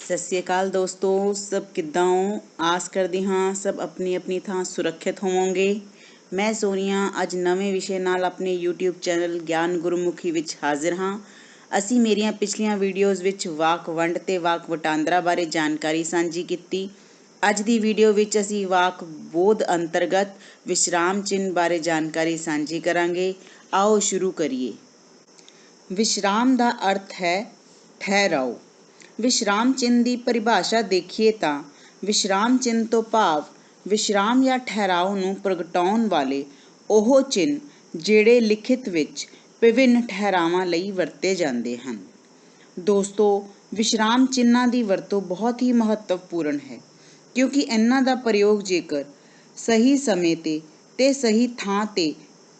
ਸਤਿ ਸ਼੍ਰੀ ਅਕਾਲ ਦੋਸਤੋ, ਸਭ ਕਿੱਦਾਂ ਹੋ? ਆਸ ਕਰਦੀ ਹਾਂ ਸਭ ਆਪਣੀ ਆਪਣੀ ਥਾਂ ਸੁਰੱਖਿਅਤ ਹੋਵੋਗੇ। ਮੈਂ ਸੋਨੀਆ ਅੱਜ ਨਵੇਂ ਵਿਸ਼ੇ ਨਾਲ ਆਪਣੇ YouTube ਚੈਨਲ ਗਿਆਨ ਗੁਰਮੁਖੀ ਵਿੱਚ ਹਾਜ਼ਰ ਹਾਂ। ਅਸੀਂ ਮੇਰੀਆਂ ਪਿਛਲੀਆਂ ਵੀਡੀਓਜ਼ ਵਿੱਚ ਵਾਕ ਵੰਡ ਤੇ ਵਾਕ ਵਟਾਂਦਰਾ ਬਾਰੇ ਜਾਣਕਾਰੀ ਸਾਂਝੀ ਕੀਤੀ। ਅੱਜ ਦੀ ਵੀਡੀਓ ਵਿੱਚ ਅਸੀਂ ਵਾਕ ਬੋਧ ਅੰਤਰਗਤ ਵਿਸ਼ਰਾਮ ਚਿੰਨ੍ਹ ਬਾਰੇ ਜਾਣਕਾਰੀ ਸਾਂਝੀ ਕਰਾਂਗੇ। ਆਓ ਸ਼ੁਰੂ ਕਰੀਏ। ਵਿਸ਼ਰਾਮ ਦਾ ਅਰਥ ਹੈ ਠਹਿਰਾਓ। ਵਿਸ਼ਰਾਮ ਚਿੰਨ੍ਹ ਦੀ ਪਰਿਭਾਸ਼ਾ ਦੇਖੀਏ ਤਾਂ ਵਿਸ਼ਰਾਮ ਚਿੰਨ੍ਹ ਤੋਂ ਭਾਵ ਵਿਸ਼ਰਾਮ ਜਾਂ ਠਹਿਰਾਓ ਨੂੰ ਪ੍ਰਗਟਾਉਣ ਵਾਲੇ ਉਹ ਚਿੰਨ੍ਹ ਜਿਹੜੇ ਲਿਖਤ ਵਿੱਚ ਵਿਭਿੰਨ ਠਹਿਰਾਵਾਂ ਲਈ ਵਰਤੇ ਜਾਂਦੇ ਹਨ। ਦੋਸਤੋ, ਵਿਸ਼ਰਾਮ ਚਿੰਨ੍ਹਾਂ ਦੀ ਵਰਤੋਂ ਬਹੁਤ ਹੀ ਮਹੱਤਵਪੂਰਨ ਹੈ, ਕਿਉਂਕਿ ਇਹਨਾਂ ਦਾ ਪ੍ਰਯੋਗ ਜੇਕਰ ਸਹੀ ਸਮੇਂ ਤੇ ਸਹੀ ਥਾਂ 'ਤੇ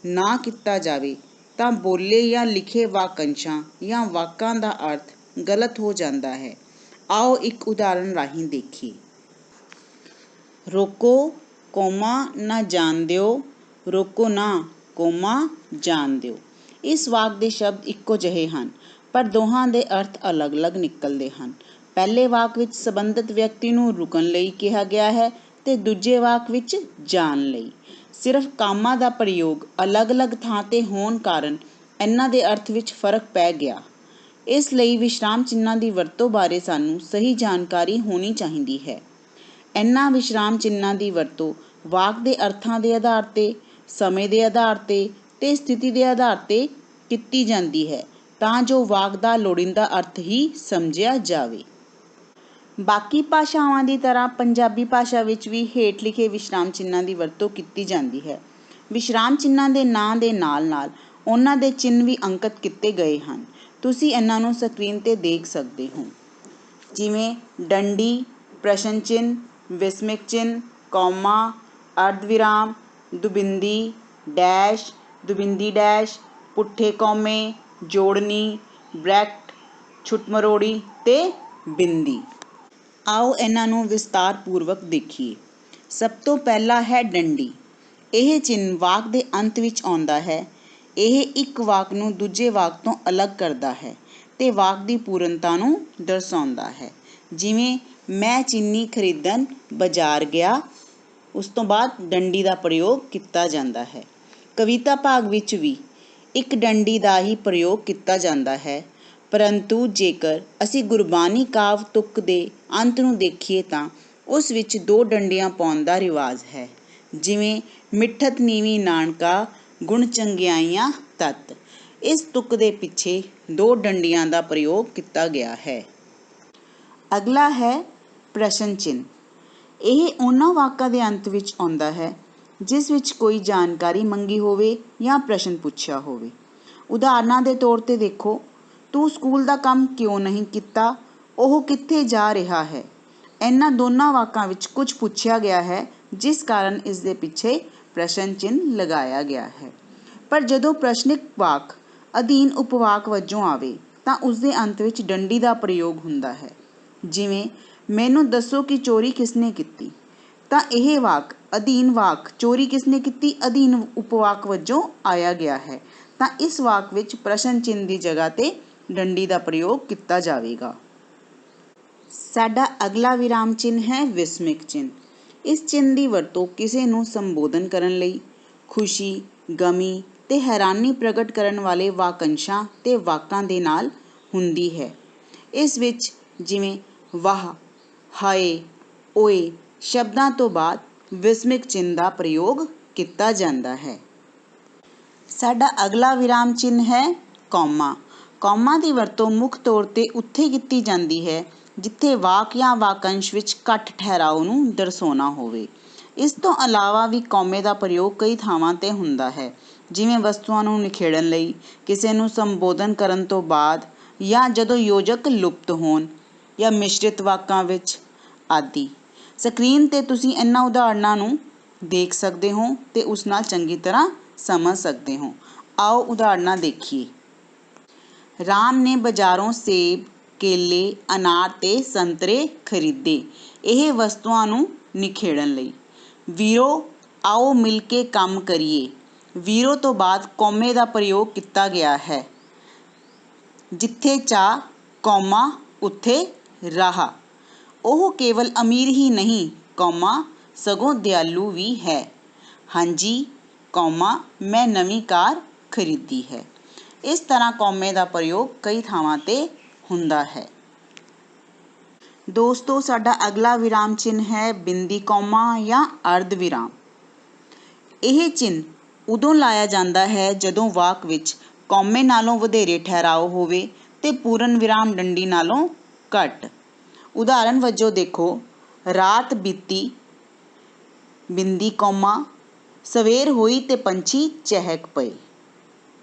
ਨਾ ਕੀਤਾ ਜਾਵੇ ਤਾਂ ਬੋਲੇ ਜਾਂ ਲਿਖੇ ਵਾਕੰਸ਼ਾਂ ਜਾਂ ਵਾਕਾਂ ਦਾ ਅਰਥ ਗਲਤ ਹੋ ਜਾਂਦਾ ਹੈ। ਆਓ ਇੱਕ ਉਦਾਹਰਣ ਰਾਹੀਂ ਦੇਖੀਏ। ਰੋਕੋ ਕੋਮਾ ਨਾ ਜਾਣ ਦਿਓ, ਰੋਕੋ ਨਾ ਕੋਮਾ ਜਾਣ ਦਿਓ। ਇਸ ਵਾਕ ਦੇ ਸ਼ਬਦ ਇੱਕੋ ਜਿਹੇ ਹਨ, ਪਰ ਦੋਹਾਂ ਦੇ ਅਰਥ ਅਲੱਗ-ਅਲੱਗ ਨਿਕਲਦੇ ਹਨ। ਪਹਿਲੇ ਵਾਕ ਵਿੱਚ ਸੰਬੰਧਿਤ ਵਿਅਕਤੀ ਨੂੰ ਰੁਕਣ ਲਈ ਕਿਹਾ ਗਿਆ ਹੈ ਤੇ ਦੂਜੇ ਵਾਕ ਵਿੱਚ ਜਾਣ ਲਈ। ਸਿਰਫ ਕਾਮਾ ਦਾ ਪ੍ਰਯੋਗ ਅਲੱਗ-ਅਲੱਗ ਥਾਂ 'ਤੇ ਹੋਣ ਕਾਰਨ ਇਹਨਾਂ ਦੇ ਅਰਥ ਵਿੱਚ ਫਰਕ ਪੈ ਗਿਆ। ਇਸ ਲਈ ਵਿਸ਼ਰਾਮ ਚਿੰਨ੍ਹਾਂ ਦੀ ਵਰਤੋਂ ਬਾਰੇ ਸਾਨੂੰ ਸਹੀ ਜਾਣਕਾਰੀ ਹੋਣੀ ਚਾਹੀਦੀ ਹੈ। ਇਹਨਾਂ ਵਿਸ਼ਰਾਮ ਚਿੰਨ੍ਹਾਂ ਦੀ ਵਰਤੋਂ ਵਾਕ ਦੇ ਅਰਥਾਂ ਦੇ ਆਧਾਰ 'ਤੇ, ਸਮੇਂ ਦੇ ਆਧਾਰ 'ਤੇ ਸਥਿਤੀ ਦੇ ਆਧਾਰ 'ਤੇ ਕੀਤੀ ਜਾਂਦੀ ਹੈ, ਤਾਂ ਜੋ ਵਾਕ ਦਾ ਲੋੜੀਂਦਾ ਅਰਥ ਹੀ ਸਮਝਿਆ ਜਾਵੇ। ਬਾਕੀ ਭਾਸ਼ਾਵਾਂ ਦੀ ਤਰ੍ਹਾਂ ਪੰਜਾਬੀ ਭਾਸ਼ਾ ਵਿੱਚ ਵੀ ਹੇਠ ਲਿਖੇ ਵਿਸ਼ਰਾਮ ਚਿੰਨ੍ਹਾਂ ਦੀ ਵਰਤੋਂ ਕੀਤੀ ਜਾਂਦੀ ਹੈ। ਵਿਸ਼ਰਾਮ ਚਿੰਨ੍ਹਾਂ ਦੇ ਨਾਂ ਦੇ ਨਾਲ-ਨਾਲ ਉਹਨਾਂ ਦੇ ਚਿੰਨ੍ਹ ਵੀ ਅੰਕਿਤ ਕੀਤੇ ਗਏ ਹਨ। ਤੁਸੀਂ ਇਹਨਾਂ ਨੂੰ ਸਕਰੀਨ 'ਤੇ ਦੇਖ ਸਕਦੇ ਹੋ, ਜਿਵੇਂ ਡੰਡੀ, ਪ੍ਰਸ਼ਨ ਚਿੰਨ੍ਹ, ਵਿਸਮਿਕ ਚਿੰਨ੍ਹ, ਕੌਮਾ, ਅਰਧ ਵਿਰਾਮ, ਦੁਬਿੰਦੀ, ਡੈਸ਼, ਦੁਬਿੰਦੀ ਡੈਸ਼, ਪੁੱਠੇ ਕੌਮੇ, ਜੋੜਨੀ, ਬ੍ਰੈਕਟ, ਛੁੱਟ-ਮਰੋੜੀ ਤੇ ਬਿੰਦੀ। ਆਓ ਇਹਨਾਂ ਨੂੰ ਵਿਸਤਾਰ ਪੂਰਵਕ ਦੇਖੀਏ। ਸਭ ਤੋਂ ਪਹਿਲਾ ਹੈ ਡੰਡੀ। ਇਹ ਚਿੰਨ੍ਹ ਵਾਕ ਦੇ ਅੰਤ ਵਿੱਚ ਆਉਂਦਾ ਹੈ। ਇਹ ਇੱਕ ਵਾਕ ਨੂੰ ਦੂਜੇ ਵਾਕ ਤੋਂ ਅਲੱਗ ਕਰਦਾ ਹੈ ਤੇ ਵਾਕ ਦੀ ਪੂਰਨਤਾ ਨੂੰ ਦਰਸਾਉਂਦਾ ਹੈ। ਜਿਵੇਂ ਮੈਂ ਚੀਨੀ ਖਰੀਦਣ ਬਾਜ਼ਾਰ ਗਿਆ, ਉਸ ਤੋਂ ਬਾਅਦ ਡੰਡੀ ਦਾ ਪ੍ਰਯੋਗ ਕੀਤਾ ਜਾਂਦਾ ਹੈ। ਕਵਿਤਾ ਭਾਗ ਵਿੱਚ ਵੀ ਇੱਕ ਡੰਡੀ ਦਾ ਹੀ ਪ੍ਰਯੋਗ ਕੀਤਾ ਜਾਂਦਾ ਹੈ, ਪਰੰਤੂ ਜੇਕਰ ਅਸੀਂ ਗੁਰਬਾਣੀ ਕਾਵਿ ਤੁਕ ਦੇ ਅੰਤ ਨੂੰ ਦੇਖੀਏ ਤਾਂ ਉਸ ਵਿੱਚ 2 ਡੰਡੀਆਂ ਪਾਉਣ ਦਾ ਰਿਵਾਜ਼ ਹੈ। ਜਿਵੇਂ ਮਿੱਠਤ ਨੀਵੀਂ ਨਾਨਕਾ, ਗੁਣ ਚੰਗਿਆਈਆਂ ਤਤ। ਇਸ ਤੁਕ ਦੇ ਪਿੱਛੇ 2 ਡੰਡੀਆਂ ਦਾ ਪ੍ਰਯੋਗ ਕੀਤਾ ਗਿਆ ਹੈ। ਅਗਲਾ ਹੈ ਪ੍ਰਸ਼ਨ ਚਿੰਨ੍ਹ। ਇਹ ਉਹਨਾਂ ਵਾਕਾਂ ਦੇ ਅੰਤ ਵਿੱਚ ਆਉਂਦਾ ਹੈ ਜਿਸ ਵਿੱਚ ਕੋਈ ਜਾਣਕਾਰੀ ਮੰਗੀ ਹੋਵੇ ਜਾਂ ਪ੍ਰਸ਼ਨ ਪੁੱਛਿਆ ਹੋਵੇ। ਉਦਾਹਰਨਾਂ ਦੇ ਤੌਰ 'ਤੇ ਦੇਖੋ, ਤੂੰ ਸਕੂਲ ਦਾ ਕੰਮ ਕਿਉਂ ਨਹੀਂ ਕੀਤਾ, ਉਹ ਕਿੱਥੇ ਜਾ ਰਿਹਾ ਹੈ। ਇਹਨਾਂ ਦੋਨਾਂ ਵਾਕਾਂ ਵਿੱਚ ਕੁਝ ਪੁੱਛਿਆ ਗਿਆ ਹੈ, ਜਿਸ ਕਾਰਨ ਇਸ ਦੇ ਪਿੱਛੇ ਪ੍ਰਸ਼ਨ ਚਿੰਨ੍ਹ ਲਗਾਇਆ ਗਿਆ ਹੈ। ਪਰ ਜਦੋਂ ਪ੍ਰਸ਼ਨਿਕ ਵਾਕ ਅਧੀਨ ਉਪਵਾਕ ਵਜੋਂ ਆਵੇ ਤਾਂ ਉਸਦੇ ਅੰਤ ਵਿੱਚ ਡੰਡੀ ਦਾ ਪ੍ਰਯੋਗ ਹੁੰਦਾ ਹੈ। ਜਿਵੇਂ ਮੈਨੂੰ ਦੱਸੋ ਕਿ ਚੋਰੀ ਕਿਸਨੇ ਕੀਤੀ, ਤਾਂ ਇਹ ਵਾਕ ਅਧੀਨ ਵਾਕ ਚੋਰੀ ਕਿਸਨੇ ਕੀਤੀ ਅਧੀਨ ਉਪਵਾਕ ਵਜੋਂ ਆਇਆ ਗਿਆ ਹੈ, ਤਾਂ ਇਸ ਵਾਕ ਵਿੱਚ ਪ੍ਰਸ਼ਨ ਚਿੰਨ੍ਹ ਦੀ ਜਗ੍ਹਾ 'ਤੇ ਡੰਡੀ ਦਾ ਪ੍ਰਯੋਗ ਕੀਤਾ ਜਾਵੇਗਾ। ਸਾਡਾ ਅਗਲਾ ਵਿਰਾਮ ਚਿੰਨ੍ਹ ਹੈ ਵਿਸਮਿਕ ਚਿੰਨ੍ਹ। ਇਸ ਚਿੰਨ੍ਹ ਦੀ ਵਰਤੋਂ ਕਿਸੇ ਨੂੰ ਸੰਬੋਧਨ ਕਰਨ ਲਈ, ਖੁਸ਼ੀ, ਗਮੀ ਤੇ ਹੈਰਾਨੀ ਪ੍ਰਗਟ ਕਰਨ ਵਾਲੇ ਵਾਕੰਸ਼ਾਂ ਤੇ ਵਾਕਾਂ ਦੇ ਨਾਲ ਹੁੰਦੀ ਹੈ। ਇਸ ਵਿੱਚ ਜਿਵੇਂ ਵਾਹ, ਹਾਏ, ਓਏ ਸ਼ਬਦਾਂ ਤੋਂ ਬਾਅਦ ਵਿਸਮਿਕ ਚਿੰਨ੍ਹ ਦਾ ਪ੍ਰਯੋਗ ਕੀਤਾ ਜਾਂਦਾ ਹੈ। ਸਾਡਾ ਅਗਲਾ ਵਿਰਾਮ ਚਿੰਨ੍ਹ ਹੈ ਕੌਮਾ। ਕੌਮਾ ਦੀ ਵਰਤੋਂ ਮੁੱਖ ਤੌਰ 'ਤੇ ਉੱਥੇ ਕੀਤੀ ਜਾਂਦੀ ਹੈ ਜਿੱਥੇ ਵਾਕ ਜਾਂ ਵਾਕੰਸ਼ ਵਿੱਚ ਘੱਟ ਠਹਿਰਾਓ ਨੂੰ ਦਰਸਾਉਣਾ ਹੋਵੇ। ਇਸ ਤੋਂ ਇਲਾਵਾ ਵੀ ਕੌਮੇ ਦਾ ਪ੍ਰਯੋਗ ਕਈ ਥਾਵਾਂ 'ਤੇ ਹੁੰਦਾ ਹੈ, ਜਿਵੇਂ ਵਸਤੂਆਂ ਨੂੰ ਨਿਖੇੜਨ ਲਈ, ਕਿਸੇ ਨੂੰ ਸੰਬੋਧਨ ਕਰਨ ਤੋਂ ਬਾਅਦ, ਜਾਂ ਜਦੋਂ ਯੋਜਕ ਲੁਪਤ ਹੋਣ, ਜਾਂ ਮਿਸ਼ਰਿਤ ਵਾਕਾਂ ਵਿੱਚ ਆਦਿ। ਸਕਰੀਨ 'ਤੇ ਤੁਸੀਂ ਇਹਨਾਂ ਉਦਾਹਰਣਾਂ ਨੂੰ ਦੇਖ ਸਕਦੇ ਹੋ ਤੇ ਉਸ ਨਾਲ ਚੰਗੀ ਤਰ੍ਹਾਂ ਸਮਝ ਸਕਦੇ ਹੋ। ਆਓ ਉਦਾਹਰਣਾਂ ਦੇਖੀਏ। ਰਾਮ ਨੇ ਬਾਜ਼ਾਰੋਂ ਸੇਬ, ਕੇਲੇ, ਅਨਾਰ ਤੇ ਸੰਤਰੇ ਖਰੀਦੇ। ਇਹ ਵਸਤੂਆਂ ਨੂੰ ਨਿਖੇੜਨ ਲਈ। ਵੀਰੋ ਆਓ ਮਿਲ ਕੇ ਕੰਮ ਕਰੀਏ। ਵੀਰੋ ਤੋਂ ਬਾਅਦ ਕੌਮੇ ਦਾ ਪ੍ਰਯੋਗ ਕੀਤਾ ਗਿਆ ਹੈ। ਜਿੱਥੇ ਚਾਹ, ਕੌਮਾ ਉੱਥੇ ਰਾਹ। ਉਹ ਕੇਵਲ ਅਮੀਰ ਹੀ ਨਹੀਂ, ਸਗੋਂ ਦਿਆਲੂ ਵੀ ਹੈ। ਹਾਂਜੀ, ਮੈਂ ਨਵੀਂ ਕਾਰ ਖਰੀਦੀ ਹੈ। ਇਸ ਤਰ੍ਹਾਂ ਕੌਮੇ ਦਾ ਪ੍ਰਯੋਗ ਕਈ ਥਾਵਾਂ 'ਤੇ ਹੁੰਦਾ ਹੈ। ਦੋਸਤੋ, ਸਾਡਾ ਅਗਲਾ ਵਿਰਾਮ ਚਿੰਨ੍ਹ ਹੈ ਬਿੰਦੀ ਕੌਮਾ ਜਾਂ ਅਰਧ ਵਿਰਾਮ। ਇਹ ਚਿੰਨ੍ਹ ਉਦੋਂ ਲਾਇਆ ਜਾਂਦਾ ਹੈ ਜਦੋਂ ਵਾਕ ਵਿੱਚ ਕੌਮੇ ਨਾਲੋਂ ਵਧੇਰੇ ਠਹਿਰਾਓ ਹੋਵੇ ਤੇ ਪੂਰਨ ਵਿਰਾਮ ਡੰਡੀ ਨਾਲੋਂ ਘੱਟ। ਉਦਾਹਰਨ ਵਜੋਂ ਦੇਖੋ, ਰਾਤ ਬੀਤੀ, ਬਿੰਦੀ ਕੌਮਾ, ਸਵੇਰ ਹੋਈ ਤੇ ਪੰਛੀ ਚਹਿਕ ਪਏ।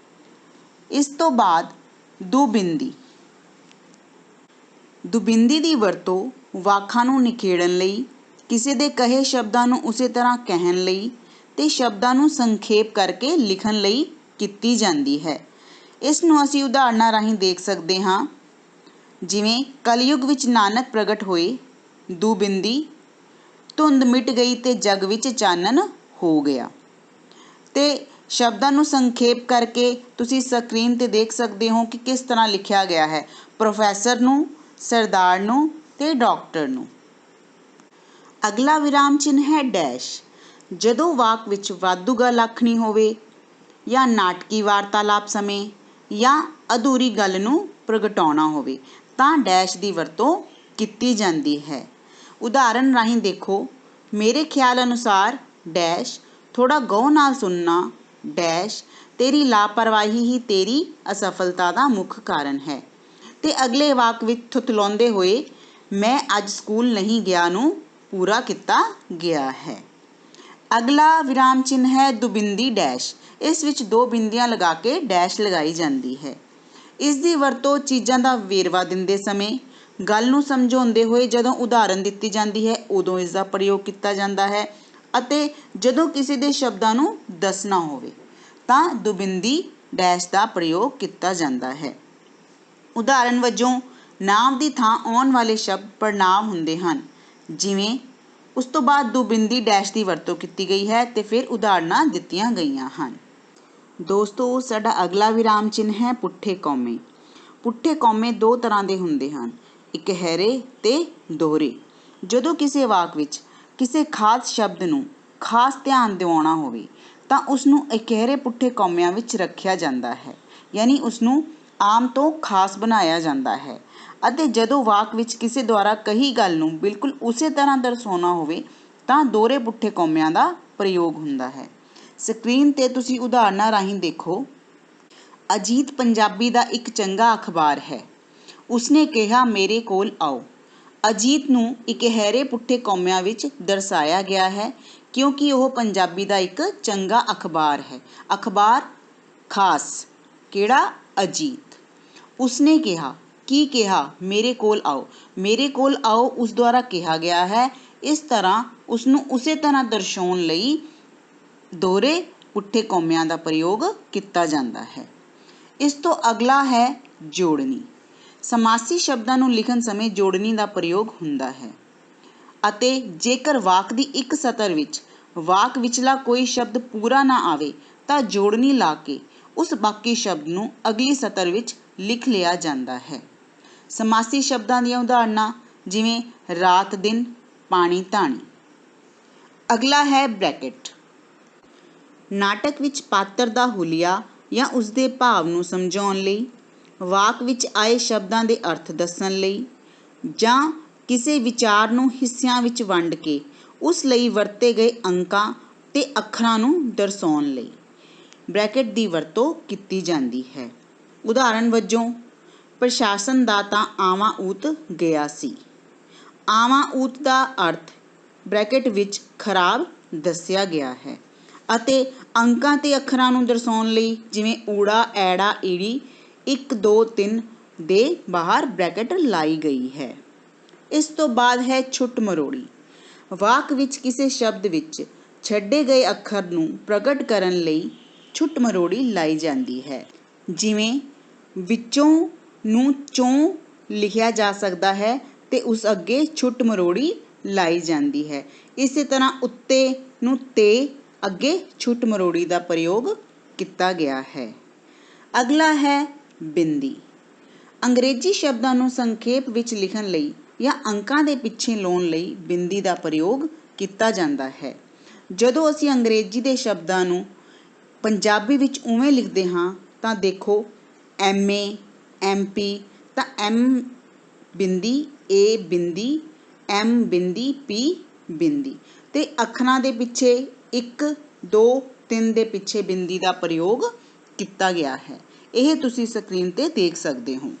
ਇਸ ਤੋਂ ਬਾਅਦ ਦੁਬਿੰਦੀ। ਦੁਬਿੰਦੀ ਦੀ ਵਰਤੋਂ ਵਾਕਾਂ ਨੂੰ ਨਿਖੇੜਨ ਲਈ, ਕਿਸੇ ਦੇ ਕਹੇ ਸ਼ਬਦਾਂ ਨੂੰ ਉਸੇ ਤਰ੍ਹਾਂ ਕਹਿਣ ਲਈ ਤੇ ਸ਼ਬਦਾਂ ਨੂੰ ਸੰਖੇਪ ਕਰਕੇ ਲਿਖਣ ਲਈ ਕੀਤੀ ਜਾਂਦੀ ਹੈ। ਇਸ ਨੂੰ ਅਸੀਂ ਉਦਾਹਰਨਾਂ ਰਾਹੀਂ ਦੇਖ ਸਕਦੇ ਹਾਂ, ਜਿਵੇਂ ਕਲਯੁਗ ਵਿੱਚ ਨਾਨਕ ਪ੍ਰਗਟ ਹੋਏ, ਦੁਬਿੰਦੀ, ਧੁੰਦ ਮਿਟ ਗਈ ਤੇ ਜਗ ਵਿੱਚ ਚਾਨਣ ਹੋ ਗਿਆ। ਤੇ ਸ਼ਬਦਾਂ ਨੂੰ ਸੰਖੇਪ ਕਰਕੇ ਤੁਸੀਂ ਸਕਰੀਨ 'ਤੇ ਦੇਖ ਸਕਦੇ ਹੋ ਕਿ ਕਿਸ ਤਰ੍ਹਾਂ ਲਿਖਿਆ ਗਿਆ ਹੈ। ਪ੍ਰੋਫੈਸਰ ਨੂੰ, ਸਰਦਾਰ ਨੂੰ ਤੇ ਡਾਕਟਰ ਨੂੰ। ਅਗਲਾ ਵਿਰਾਮ ਚਿੰਨ੍ਹ ਹੈ ਡੈਸ਼। ਜਦੋਂ ਵਾਕ ਵਿੱਚ ਵਾਧੂ ਗੱਲ ਆਖਣੀ ਹੋਵੇ ਜਾਂ ਨਾਟਕੀ ਵਾਰਤਾਲਾਪ ਸਮੇਂ ਜਾਂ ਅਧੂਰੀ ਗੱਲ ਨੂੰ ਪ੍ਰਗਟਾਉਣਾ ਹੋਵੇ ਤਾਂ ਡੈਸ਼ ਦੀ ਵਰਤੋਂ ਕੀਤੀ ਜਾਂਦੀ ਹੈ। ਉਦਾਹਰਨ ਰਾਹੀਂ ਦੇਖੋ, ਮੇਰੇ ਖਿਆਲ ਅਨੁਸਾਰ ਡੈਸ਼ ਥੋੜ੍ਹਾ ਗਹੁ ਨਾਲ ਸੁਣਨਾ ਡੈਸ਼ ਤੇਰੀ ਲਾਪਰਵਾਹੀ ਹੀ ਤੇਰੀ ਅਸਫਲਤਾ ਦਾ ਮੁੱਖ ਕਾਰਨ ਹੈ। ਤੇ ਅਗਲੇ ਵਾਕ ਵਿੱਚ ਥੁਥਲਾਉਂਦੇ ਹੋਏ ਮੈਂ ਅੱਜ ਸਕੂਲ ਨਹੀਂ ਗਿਆ ਨੂੰ ਪੂਰਾ ਕੀਤਾ ਗਿਆ ਹੈ। ਅਗਲਾ ਵਿਰਾਮ ਚਿੰਨ੍ਹ ਹੈ ਦੁਬਿੰਦੀ ਡੈਸ਼। ਇਸ ਵਿੱਚ ਦੋ ਬਿੰਦੀਆਂ ਲਗਾ ਕੇ ਡੈਸ਼ ਲਗਾਈ ਜਾਂਦੀ ਹੈ। ਇਸ ਦੀ ਵਰਤੋਂ ਚੀਜ਼ਾਂ ਦਾ ਵੇਰਵਾ ਦਿੰਦੇ ਸਮੇਂ, ਗੱਲ ਨੂੰ ਸਮਝਾਉਂਦੇ ਹੋਏ ਜਦੋਂ ਉਦਾਹਰਨ ਦਿੱਤੀ ਜਾਂਦੀ ਹੈ ਉਦੋਂ ਇਸ ਦਾ ਪ੍ਰਯੋਗ ਕੀਤਾ ਜਾਂਦਾ ਹੈ, ਅਤੇ ਜਦੋਂ ਕਿਸੇ ਦੇ ਸ਼ਬਦਾਂ ਨੂੰ ਦੱਸਣਾ ਹੋਵੇ ਤਾਂ ਦੁਬਿੰਦੀ ਡੈਸ਼ ਦਾ ਪ੍ਰਯੋਗ ਕੀਤਾ ਜਾਂਦਾ ਹੈ। ਉਦਾਹਰਨ ਵਜੋਂ ਨਾਂਵ ਦੀ ਥਾਂ ਆਉਣ ਵਾਲੇ ਸ਼ਬਦ ਪੜਨਾਂਵ ਹੁੰਦੇ ਹਨ, ਜਿਵੇਂ ਉਸ ਤੋਂ ਬਾਅਦ ਦੁਬਿੰਦੀ ਡੈਸ਼ ਦੀ ਵਰਤੋਂ ਕੀਤੀ ਗਈ ਹੈ ਤੇ ਫਿਰ ਉਦਾਹਰਨਾਂ ਦਿੱਤੀਆਂ ਗਈਆਂ ਹਨ। ਦੋਸਤੋ, ਸਾਡਾ ਅਗਲਾ ਵਿਰਾਮ ਚਿੰਨ੍ਹ ਹੈ ਪੁੱਠੇ ਕੌਮੇ। ਪੁੱਠੇ ਕੌਮੇ ਦੋ ਤਰ੍ਹਾਂ ਦੇ ਹੁੰਦੇ ਹਨ, ਇਕਹਿਰੇ ਤੇ ਦੋਹਰੇ। ਜਦੋਂ ਕਿਸੇ ਵਾਕ ਵਿੱਚ ਕਿਸੇ ਖਾਸ ਸ਼ਬਦ ਨੂੰ ਖਾਸ ਧਿਆਨ ਦਿਵਾਉਣਾ ਹੋਵੇ ਤਾਂ ਉਸਨੂੰ ਇਕਹਿਰੇ ਪੁੱਠੇ ਕੌਮਿਆਂ ਵਿੱਚ ਰੱਖਿਆ ਜਾਂਦਾ ਹੈ, ਯਾਨੀ ਉਸਨੂੰ ਆਮ ਤੋਂ ਖਾਸ ਬਣਾਇਆ ਜਾਂਦਾ ਹੈ। ਅਤੇ ਜਦੋਂ ਵਾਕ ਵਿੱਚ ਕਿਸੇ ਦੁਆਰਾ ਕਹੀ ਗੱਲ ਨੂੰ ਬਿਲਕੁਲ ਉਸੇ ਤਰ੍ਹਾਂ ਦਰਸਾਉਣਾ ਹੋਵੇ ਤਾਂ ਦੋਹਰੇ ਪੁੱਠੇ ਕੌਮਿਆਂ ਦਾ ਪ੍ਰਯੋਗ ਹੁੰਦਾ ਹੈ। ਸਕਰੀਨ 'ਤੇ ਤੁਸੀਂ ਉਦਾਹਰਨਾਂ ਰਾਹੀਂ ਦੇਖੋ, ਅਜੀਤ ਪੰਜਾਬੀ ਦਾ ਇੱਕ ਚੰਗਾ ਅਖਬਾਰ ਹੈ। ਉਸਨੇ ਕਿਹਾ ਮੇਰੇ ਕੋਲ ਆਓ। ਅਜੀਤ ਨੂੰ ਇਕਹਿਰੇ ਪੁੱਠੇ ਕੌਮਿਆਂ ਵਿੱਚ ਦਰਸਾਇਆ ਗਿਆ ਹੈ ਕਿਉਂਕਿ ਉਹ ਪੰਜਾਬੀ ਦਾ ਇੱਕ ਚੰਗਾ ਅਖਬਾਰ ਹੈ। ਅਖਬਾਰ ਖਾਸ, ਕਿਹੜਾ? ਅਜੀਤ। ਉਸਨੇ ਕਿਹਾ, ਕੀ ਕਿਹਾ? ਮੇਰੇ ਕੋਲ ਆਓ। ਮੇਰੇ ਕੋਲ ਆਓ ਉਸ ਦੁਆਰਾ ਕਿਹਾ ਗਿਆ ਹੈ। ਇਸ ਤਰ੍ਹਾਂ ਉਸਨੂੰ ਉਸੇ ਤਰ੍ਹਾਂ ਦਰਸਾਉਣ ਲਈ ਦੋਹਰੇ ਪੁੱਠੇ ਕੌਮਿਆਂ ਦਾ ਪ੍ਰਯੋਗ ਕੀਤਾ ਜਾਂਦਾ ਹੈ। ਇਸ ਤੋਂ ਅਗਲਾ ਹੈ ਜੋੜਨੀ। ਸਮਾਸੀ ਸ਼ਬਦਾਂ ਨੂੰ ਲਿਖਣ ਸਮੇਂ ਜੋੜਨੀ ਦਾ ਪ੍ਰਯੋਗ ਹੁੰਦਾ ਹੈ, ਅਤੇ ਜੇਕਰ ਵਾਕ ਦੀ ਇੱਕ ਸਤਰ ਵਿੱਚ ਵਾਕ ਵਿਚਲਾ ਕੋਈ ਸ਼ਬਦ ਪੂਰਾ ਨਾ ਆਵੇ ਤਾਂ ਜੋੜਨੀ ਲਾ ਕੇ ਉਸ ਬਾਕੀ ਸ਼ਬਦ ਨੂੰ ਅਗਲੀ ਸਤਰ ਵਿੱਚ ਲਿਖ ਲਿਆ ਜਾਂਦਾ ਹੈ। ਸਮਾਸੀ ਸ਼ਬਦਾਂ ਦੀਆਂ ਉਦਾਹਰਨਾਂ, ਜਿਵੇਂ ਰਾਤ ਦਿਨ, ਪਾਣੀ ਧਾਣੀ। ਅਗਲਾ ਹੈ ਬ੍ਰੈਕਟ। ਨਾਟਕ ਵਿੱਚ ਪਾਤਰ ਦਾ ਹੁਲੀਆ ਜਾਂ ਉਸਦੇ ਭਾਵ ਨੂੰ ਸਮਝਾਉਣ ਲਈ, ਵਾਕ ਵਿੱਚ ਆਏ ਸ਼ਬਦਾਂ ਦੇ ਅਰਥ ਦੱਸਣ ਲਈ, ਜਾਂ ਕਿਸੇ ਵਿਚਾਰ ਨੂੰ ਹਿੱਸਿਆਂ ਵਿੱਚ ਵੰਡ ਕੇ ਉਸ ਲਈ ਵਰਤੇ ਗਏ ਅੰਕਾਂ ਤੇ ਅੱਖਰਾਂ ਨੂੰ ਦਰਸਾਉਣ ਲਈ ਬ੍ਰੈਕਟ ਦੀ ਵਰਤੋਂ ਕੀਤੀ ਜਾਂਦੀ ਹੈ। ਉਦਾਹਰਨ ਵਜੋਂ, ਪ੍ਰਸ਼ਾਸਨ ਦਾ ਤਾਂ ਆਵਾਂ ਊਤ ਗਿਆ ਸੀ। ਆਵਾਂ ਊਤ ਦਾ ਅਰਥ ਬ੍ਰੈਕਟ ਵਿੱਚ ਖਰਾਬ ਦੱਸਿਆ ਗਿਆ ਹੈ। ਅਤੇ ਅੰਕਾਂ ਤੇ ਅੱਖਰਾਂ ਨੂੰ ਦਰਸਾਉਣ ਲਈ, ਜਿਵੇਂ ਊੜਾ, ਐੜਾ, ਈੜੀ, 1 2 3 ਦੇ ਬਾਹਰ ਬ੍ਰੈਕਟ ਲਾਈ ਗਈ ਹੈ। ਇਸ ਤੋਂ ਬਾਅਦ ਹੈ ਛੁੱਟ ਮਰੋੜੀ। ਵਾਕ ਵਿੱਚ ਕਿਸੇ ਸ਼ਬਦ ਵਿੱਚ ਛੱਡੇ ਗਏ ਅੱਖਰ ਨੂੰ ਪ੍ਰਗਟ ਕਰਨ ਲਈ ਛੁੱਟ ਮਰੋੜੀ ਲਾਈ ਜਾਂਦੀ ਹੈ, ਜਿਵੇਂ ਵਿੱਚੋਂ ਨੂੰ ਚੋਂ ਲਿਖਿਆ ਜਾ ਸਕਦਾ ਹੈ ਤੇ ਉਸ ਅੱਗੇ ਛੁੱਟ ਮਰੋੜੀ ਲਾਈ ਜਾਂਦੀ ਹੈ। ਇਸੇ ਤਰ੍ਹਾਂ ਉੱਤੇ ਨੂੰ ਤੇ ਅੱਗੇ ਛੁੱਟ ਮਰੋੜੀ ਦਾ ਪ੍ਰਯੋਗ ਕੀਤਾ ਗਿਆ ਹੈ। ਅਗਲਾ ਹੈ ਬਿੰਦੀ। ਅੰਗਰੇਜ਼ੀ ਸ਼ਬਦਾਂ ਨੂੰ ਸੰਖੇਪ ਵਿੱਚ ਲਿਖਣ ਲਈ ਜਾਂ ਅੰਕਾਂ ਦੇ ਪਿੱਛੇ ਲਾਉਣ ਲਈ ਬਿੰਦੀ ਦਾ ਪ੍ਰਯੋਗ ਕੀਤਾ ਜਾਂਦਾ ਹੈ। ਜਦੋਂ ਅਸੀਂ ਅੰਗਰੇਜ਼ੀ ਦੇ ਸ਼ਬਦਾਂ ਨੂੰ ਪੰਜਾਬੀ ਵਿੱਚ ਉਵੇਂ ਲਿਖਦੇ ਹਾਂ ਤਾਂ ਦੇਖੋ MA, MP, ਤਾਂ M ਬਿੰਦੀ, A ਬਿੰਦੀ, M ਬਿੰਦੀ, P ਬਿੰਦੀ, ਤੇ ਅੱਖਰਾਂ ਦੇ ਪਿੱਛੇ 1, 2, 3 ਦੇ ਪਿੱਛੇ ਬਿੰਦੀ ਦਾ ਪ੍ਰਯੋਗ ਕੀਤਾ ਗਿਆ ਹੈ। ਇਹ ਤੁਸੀਂ ਸਕਰੀਨ ਤੇ ਦੇਖ ਸਕਦੇ ਹੋ।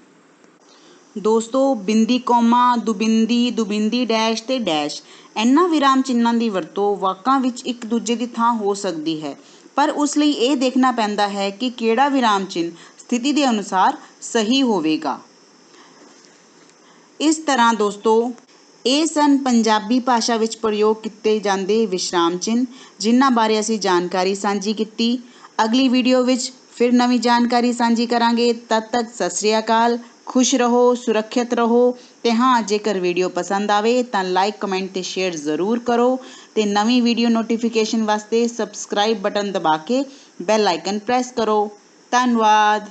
ਦੋਸਤੋ, ਬਿੰਦੀ ਕੌਮਾ, ਦੁਬਿੰਦੀ, ਦੁਬਿੰਦੀ ਡੈਸ਼ ਤੇ ਡੈਸ਼ ਇਹਨਾਂ ਵਿਰਾਮ ਚਿੰਨ੍ਹਾਂ ਦੀ ਵਰਤੋਂ ਵਾਕਾਂ ਵਿੱਚ ਇੱਕ ਦੂਜੇ ਦੀ ਥਾਂ ਹੋ ਸਕਦੀ ਹੈ, ਪਰ ਉਸ ਲਈ ਇਹ ਦੇਖਣਾ ਪੈਂਦਾ ਹੈ ਕਿ ਕਿਹੜਾ ਵਿਰਾਮ ਚਿੰਨ੍ਹ ਸਥਿਤੀ ਦੇ ਅਨੁਸਾਰ ਸਹੀ ਹੋਵੇਗਾ। ਇਸ ਤਰ੍ਹਾਂ ਦੋਸਤੋ, ਇਹ ਸਨ ਪੰਜਾਬੀ ਭਾਸ਼ਾ ਵਿੱਚ ਪ੍ਰਯੋਗ ਕੀਤੇ ਜਾਂਦੇ ਵਿਸ਼ਰਾਮ ਚਿੰਨ੍ਹ, ਜਿਨ੍ਹਾਂ ਬਾਰੇ ਅਸੀਂ ਜਾਣਕਾਰੀ ਸਾਂਝੀ ਕੀਤੀ। ਅਗਲੀ ਵੀਡੀਓ ਵਿੱਚ ਫਿਰ ਨਵੀਂ ਜਾਣਕਾਰੀ ਸਾਂਝੀ ਕਰਾਂਗੇ। ਤਦ ਤੱਕ ਸਤਿ ਸ੍ਰੀ ਅਕਾਲ, ਖੁਸ਼ ਰਹੋ, ਸੁਰੱਖਿਅਤ ਰਹੋ। ਤੇ ਹਾਂ, ਜੇਕਰ ਵੀਡੀਓ ਪਸੰਦ ਆਵੇ ਤਾਂ ਲਾਈਕ, ਕਮੈਂਟ ਤੇ ਸ਼ੇਅਰ ਜ਼ਰੂਰ ਕਰੋ ਤੇ ਨਵੀਂ ਵੀਡੀਓ ਨੋਟੀਫਿਕੇਸ਼ਨ ਵਾਸਤੇ ਸਬਸਕ੍ਰਾਈਬ ਬਟਨ ਦਬਾ ਕੇ ਬੈਲ ਆਈਕਨ ਪ੍ਰੈਸ ਕਰੋ। ਧੰਨਵਾਦ।